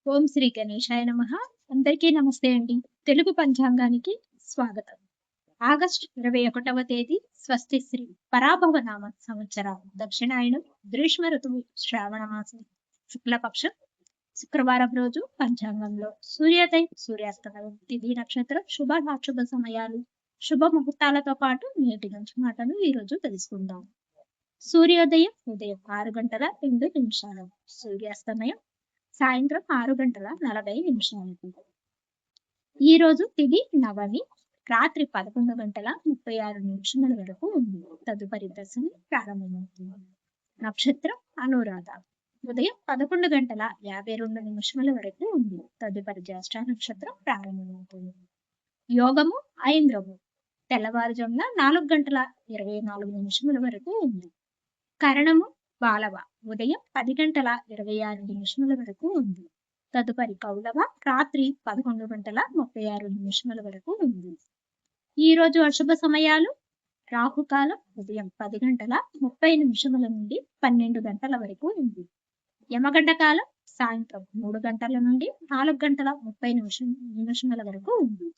ఓం శ్రీ గణేశాయ నమః. అందరికీ నమస్తే అండి. తెలుగు పంచాంగానికి స్వాగతం. ఆగస్టు 21వ తేదీ స్వస్తి శ్రీ పరాభవ నామ సంవత్సర దక్షిణాయనం గ్రీష్మ ఋతువు శ్రావణ మాసం శుక్లపక్షం శుక్రవారం రోజు పంచాంగంలో సూర్యోదయం సూర్యాస్తమయం తిథి నక్షత్రం శుభ అశుభ సమయాలు శుభ ముహూర్తాలతో పాటు నేటి నుంచి మాటలు ఈ రోజు తెలుసుకుందాం. సూర్యోదయం ఉదయం 6 గంటల 2 నిమిషాలు, సూర్యాస్తమయం సాయంత్రం 6 గంటల 40 నిమిషాలకు. ఈ రోజు తిథి నవమి రాత్రి 11 గంటల 36 నిమిషముల వరకు ఉంది. తదుపరి దశమి ప్రారంభమవుతుంది. నక్షత్రం అనురాధ ఉదయం 11 గంటల 52 నిమిషముల వరకు ఉంది. తదుపరి జ్యేష్ఠ నక్షత్రం ప్రారంభమవుతుంది. యోగము ఐంద్రము తెల్లవారుజామున 4 గంటల 24 నిమిషముల వరకు ఉంది. కరణము బాలవ ఉదయం 10 గంటల 26 నిమిషముల వరకు ఉంది. తదుపరి కౌలవ రాత్రి 11 గంటల 36 నిమిషముల వరకు ఉంది. ఈ రోజు అశుభ సమయాలు రాహుకాలం ఉదయం 10 గంటల 30 నిమిషముల నుండి 12 గంటల వరకు ఉంది. యమగండ కాలం సాయంత్రం 3 గంటల నుండి 4 గంటల 30 నిమిషముల వరకు ఉంది.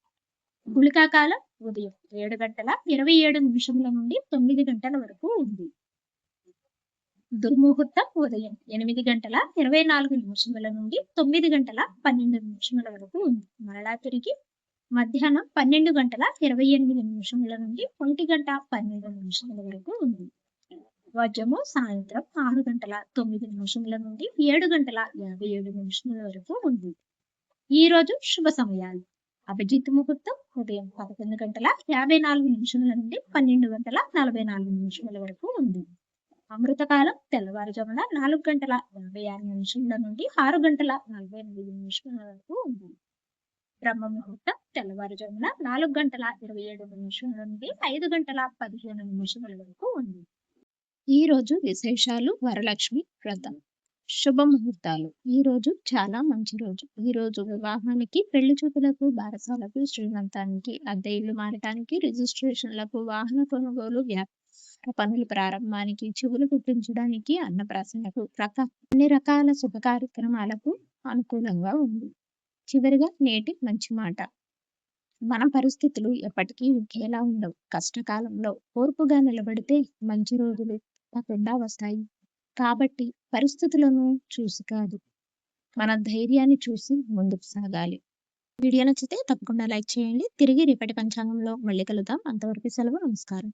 గుళికా కాలం ఉదయం 7 గంటల 27 నిమిషముల నుండి 9 గంటల వరకు ఉంది. దుర్ముహూర్తం ఉదయం 8 గంటల 24 నిమిషముల నుండి 9 గంటల 12 నిమిషముల వరకు ఉంది. మరలా తిరిగి మధ్యాహ్నం 12 గంటల 28 నిమిషముల నుండి 1 గంట 12 నిమిషముల వరకు ఉంది. వజ్రము సాయంత్రం 6 గంటల 9 నిమిషముల నుండి 7 గంటల 57 నిమిషముల వరకు ఉంది. ఈ రోజు శుభ సమయాలు అభిజిత్ ముహూర్తం ఉదయం 11 గంటల 54 నిమిషముల నుండి 12 గంటల 44 నిమిషముల వరకు ఉంది. అమృతకాలం తెల్లవారుజామున 4 గంటల 56 నిమిషముల నుండి 6 గంటల 48 నిమిషముల వరకు ఉంది. బ్రహ్మ ముహూర్తం తెల్లవారుజామున 4 గంటల 27 నిమిషముల నుండి 5 గంటల 15 నిమిషముల వరకు ఉంది. ఈ రోజు విశేషాలు వరలక్ష్మి వ్రతం. శుభ ముహూర్తాలు ఈ రోజు చాలా మంచి రోజు. ఈ రోజు వివాహానికి, పెళ్లి చూపులకు, బారసాలకు, శ్రీమంతానికి, అద్దె ఇల్లు మారటానికి, రిజిస్ట్రేషన్లకు, వాహన కొనుగోలు, పనుల ప్రారంభానికి, చెవులు కుట్టించడానికి, అన్నప్రాసనకు, అన్ని రకాల శుభ కార్యక్రమాలకు అనుకూలంగా ఉంది. చివరిగా నేటి మంచి మాట. మన పరిస్థితులు ఎప్పటికీ ఒకేలా ఉండవు. కష్టకాలంలో ఓర్పుగా నిలబడితే మంచి రోజులు తప్పకుండా వస్తాయి. కాబట్టి పరిస్థితులను చూసి కాదు, మన ధైర్యాన్ని చూసి ముందుకు సాగాలి. వీడియో నచ్చితే తప్పకుండా లైక్ చేయండి. తిరిగి రేపటి పంచాంగంలో మళ్ళీ కలుద్దాం. అంతవరకు సెలవు. నమస్కారం.